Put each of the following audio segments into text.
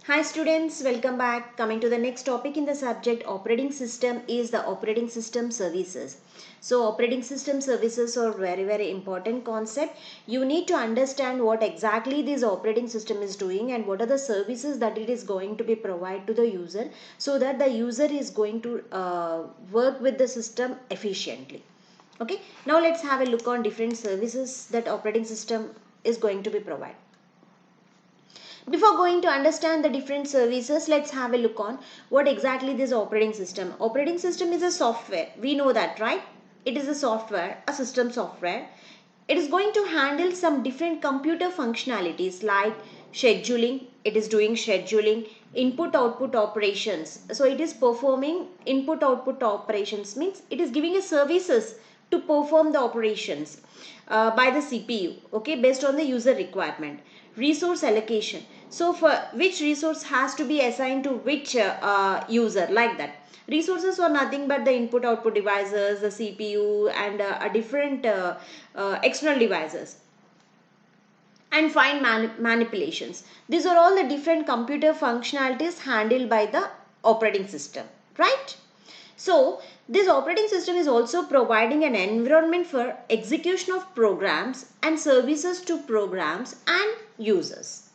Hi students, welcome back. Coming to the next topic in the subject, operating system is the operating system services. So operating system services are very important concept. You need to understand what exactly this operating system is doing and what are the services that it is going to be provided to the user so that the user is going to work with the system efficiently. Okay, now let's have a look on different services that operating system is going to be provided. Before going to understand the different services, let's have a look on what exactly this operating system. Operating system is a software. We know that, right? It is a software, a system software. It is going to handle some different computer functionalities like scheduling. It is doing scheduling, input output operations. So it is performing input output operations, means it is giving a services to perform the operations by the CPU, okay, based on the user requirement. Resource allocation, so for which resource has to be assigned to which user, like that. Resources are nothing but the input output devices, the CPU, and a different external devices. And fine manipulations, these are all the different computer functionalities handled by the operating system, right? So this operating system is also providing an environment for execution of programs and services to programs and users.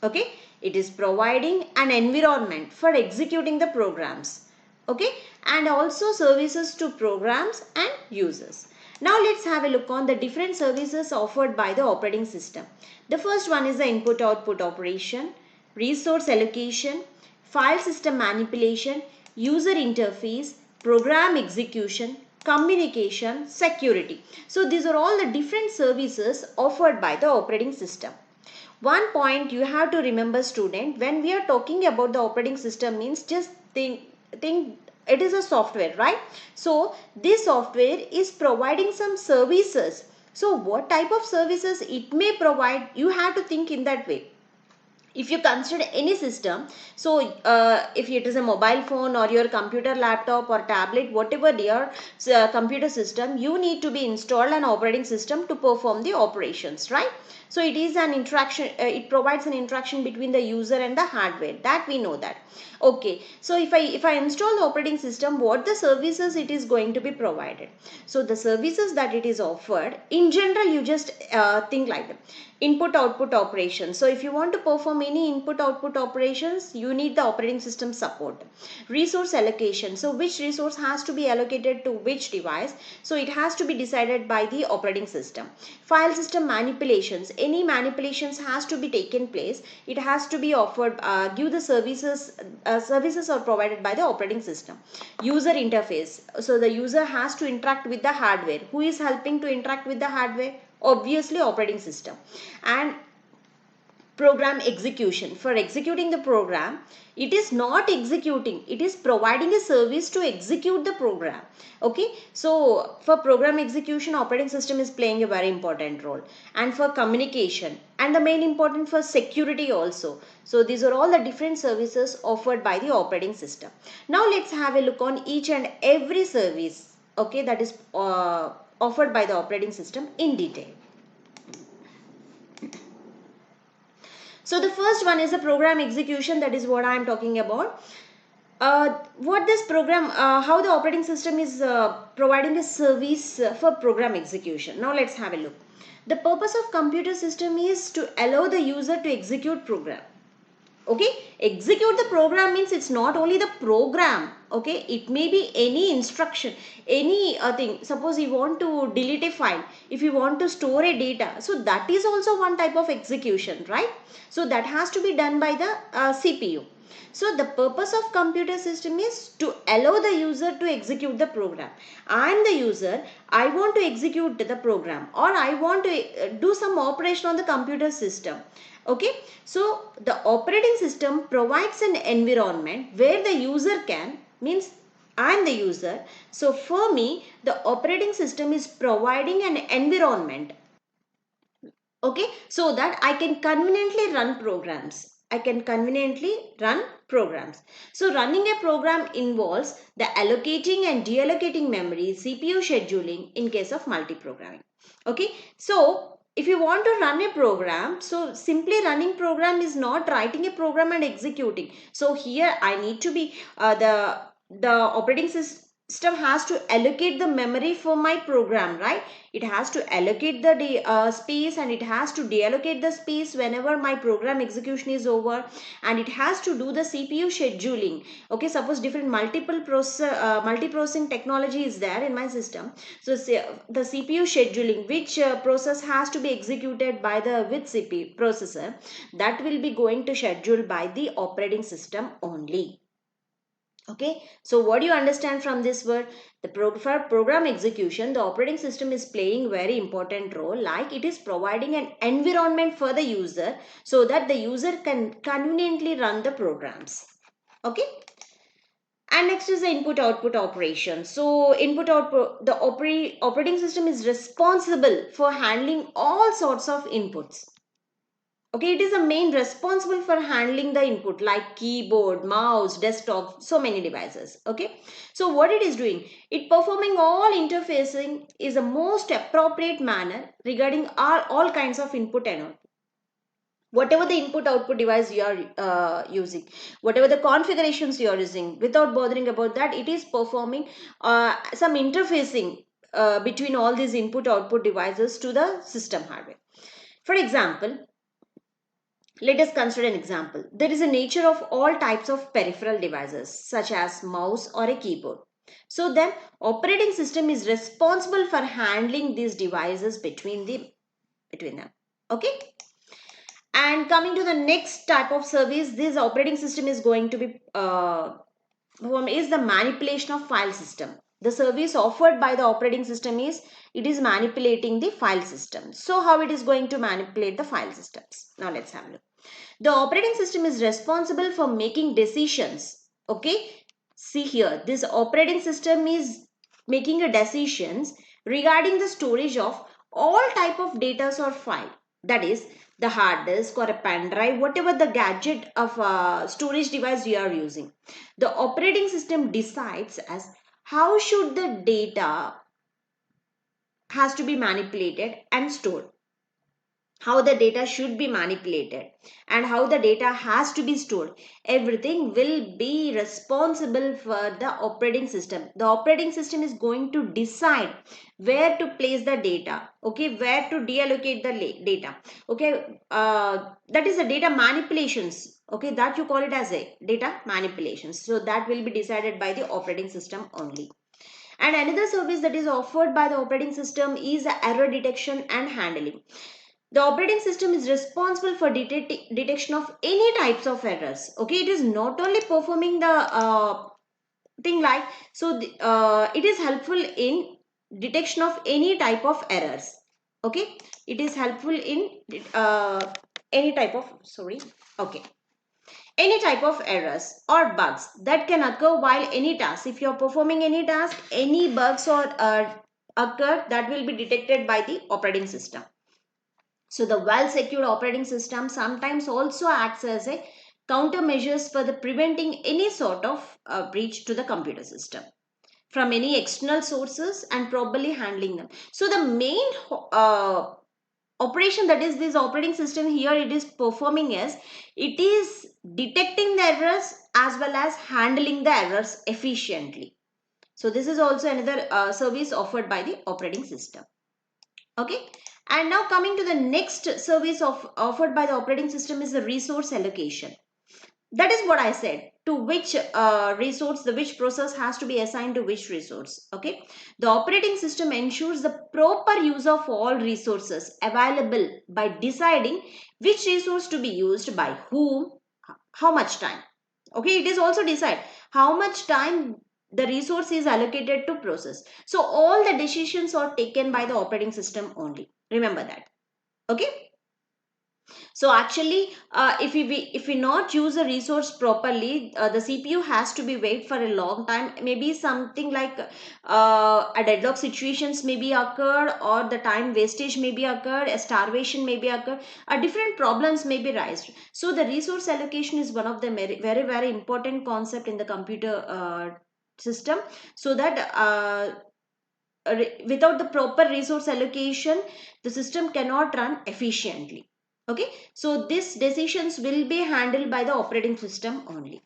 Okay, it is providing an environment for executing the programs, okay, and also services to programs and users. Now let's have a look on the different services offered by the operating system. The first one is the input output operation, resource allocation, file system manipulation, user interface, program execution, communication, security. So these are all the different services offered by the operating system. One point you have to remember, student, when we are talking about the operating system, means just think it is a software, right? So this software is providing some services. So what type of services it may provide, you have to think in that way. If you consider any system, so if it is a mobile phone or your computer, laptop or tablet, whatever your computer system, you need to be installed an operating system to perform the operations, right? So it is an interaction, it provides an interaction between the user and the hardware, that we know that. Okay, so if I install the operating system, what the services it is going to be provided? So the services that it is offered, in general, you just think like them. Input output operations, so if you want to perform any input output operations, you need the operating system support. Resource allocation, so which resource has to be allocated to which device, so it has to be decided by the operating system. File system manipulations, any manipulations has to be taken place, it has to be offered, give the services are provided by the operating system. User interface, so the user has to interact with the hardware. Who is helping to interact with the hardware? Obviously operating system. And program execution, for executing the program, it is not executing, it is providing a service to execute the program. Okay, so for program execution, operating system is playing a very important role. And for communication, and the main important for security also. So these are all the different services offered by the operating system. Now let's have a look on each and every service, okay, that is offered by the operating system in detail. So the first one is the program execution, that is what I am talking about. What this program, how the operating system is providing a service for program execution. Now let's have a look. The purpose of computer system is to allow the user to execute program. Okay, execute the program means it's not only the program, okay, it may be any instruction, any thing. Suppose you want to delete a file, if you want to store a data, so that is also one type of execution, right? So that has to be done by the CPU. So the purpose of computer system is to allow the user to execute the program. I am the user, I want to execute the program, or I want to do some operation on the computer system. Okay, so the operating system provides an environment where the user can, means I am the user. So for me, the operating system is providing an environment, okay, so that I can conveniently run programs. I can conveniently run programs. So running a program involves the allocating and deallocating memory, CPU scheduling in case of multiprogramming. Okay, so if you want to run a program, so simply running program is not writing a program and executing. So here I need to be the operating system has to allocate the memory for my program, right? It has to allocate the space, and it has to deallocate the space whenever my program execution is over, and it has to do the CPU scheduling. Okay, suppose different multi-processing technology is there in my system. So say, the CPU scheduling, which process has to be executed by the with CPU processor, that will be going to schedule by the operating system only. Okay, so what do you understand from this word? For program execution, the operating system is playing very important role, like it is providing an environment for the user so that the user can conveniently run the programs. Okay, and next is the input output operation. So input output, the operating system is responsible for handling all sorts of inputs. Okay, it is the main responsible for handling the input like keyboard, mouse, desktop, so many devices. Okay, so what it is doing, it performing all interfacing is the most appropriate manner regarding all kinds of input and output. Whatever the input output device you are using, whatever the configurations you are using, without bothering about that, it is performing some interfacing between all these input output devices to the system hardware. For example, let us consider an example. There is a nature of all types of peripheral devices such as mouse or a keyboard. So then operating system is responsible for handling these devices between them. Okay. And coming to the next type of service, this operating system is going to be is the manipulation of file system. The service offered by the operating system is it is manipulating the file system. So how it is going to manipulate the file systems? Now let's have a look. The operating system is responsible for making decisions. Okay, see here, this operating system is making a decisions regarding the storage of all type of data or file, that is the hard disk or a pen drive, whatever the gadget of storage device you are using. The operating system decides as how should the data has to be manipulated and stored, how the data should be manipulated, and how the data has to be stored. Everything will be responsible for the operating system. The operating system is going to decide where to place the data, okay, where to deallocate the data. Okay, that is the data manipulations. Okay, that you call it as a data manipulations. So that will be decided by the operating system only. And another service that is offered by the operating system is error detection and handling. The operating system is responsible for detection of any types of errors. Okay, it is not only performing the thing like, so it is helpful in detection of any type of errors. Okay, it is helpful in any type of, sorry, okay, any type of errors or bugs that can occur while any task. If you are performing any task, any bugs or occur, that will be detected by the operating system. So the well-secured operating system sometimes also acts as a countermeasures for the preventing any sort of breach to the computer system from any external sources and properly handling them. So the main operation that is this operating system here it is performing is it is detecting the errors as well as handling the errors efficiently. So this is also another service offered by the operating system. Okay, and now coming to the next service offered by the operating system is the resource allocation. That is what I said, to which resource, the which process has to be assigned to which resource. Okay, the operating system ensures the proper use of all resources available by deciding which resource to be used by whom, how much time. Okay, it is also decide how much time the resource is allocated to process. So all the decisions are taken by the operating system only, remember that. Okay, so actually if we not use a resource properly, the CPU has to be wait for a long time, maybe something like a deadlock situations may be occurred, or the time wastage may be occurred, a starvation may be occurred, different problems may be raised. So the resource allocation is one of the very important concept in the computer system, so that without the proper resource allocation, the system cannot run efficiently. Okay, so these decisions will be handled by the operating system only.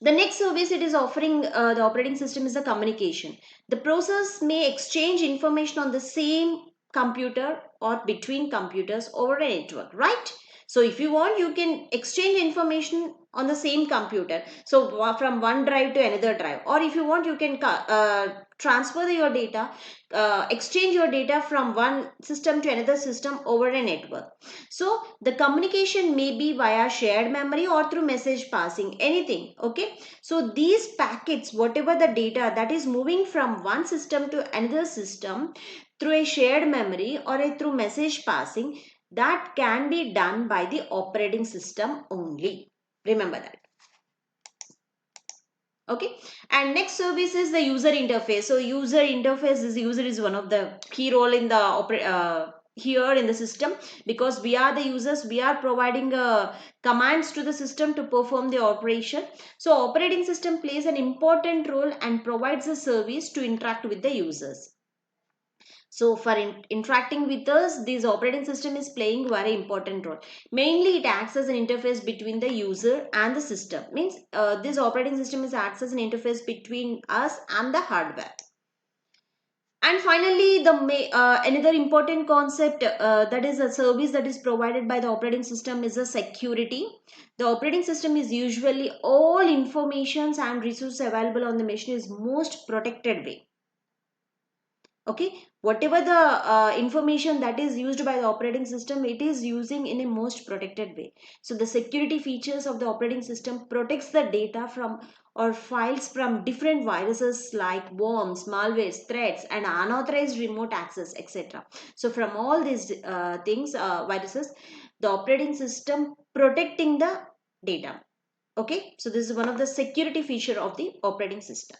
The next service it is offering, the operating system, is the communication. The process may exchange information on the same computer or between computers over a network, right? So if you want, you can exchange information on the same computer. So from one drive to another drive, or if you want, you can transfer your data, exchange your data from one system to another system over a network. So the communication may be via shared memory or through message passing, anything. Okay, so these packets, whatever the data that is moving from one system to another system through a shared memory or through message passing, that can be done by the operating system only. Remember that. Okay, and next service is the user interface. So user interface is, user is one of the key role in the here in the system, because we are the users, we are providing commands to the system to perform the operation. So operating system plays an important role and provides a service to interact with the users. So for interacting with us, this operating system is playing very important role. Mainly it acts as an interface between the user and the system. Means this operating system is acts as an interface between us and the hardware. And finally, the another important concept, that is a service that is provided by the operating system, is a security. The operating system is usually all informations and resources available on the machine is most protected way. Okay, whatever the information that is used by the operating system, it is using in a most protected way. So the security features of the operating system protects the data from or files from different viruses like worms, malwares, threats, and unauthorized remote access, etc. So from all these things, viruses, the operating system protecting the data. Okay, so this is one of the security feature of the operating system.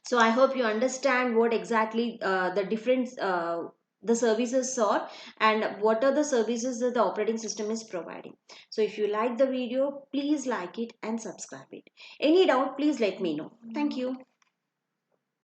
So I hope you understand what exactly the different the services are, and what are the services that the operating system is providing. So if you like the video, please like it and subscribe it. Any doubt, please let me know. Thank you.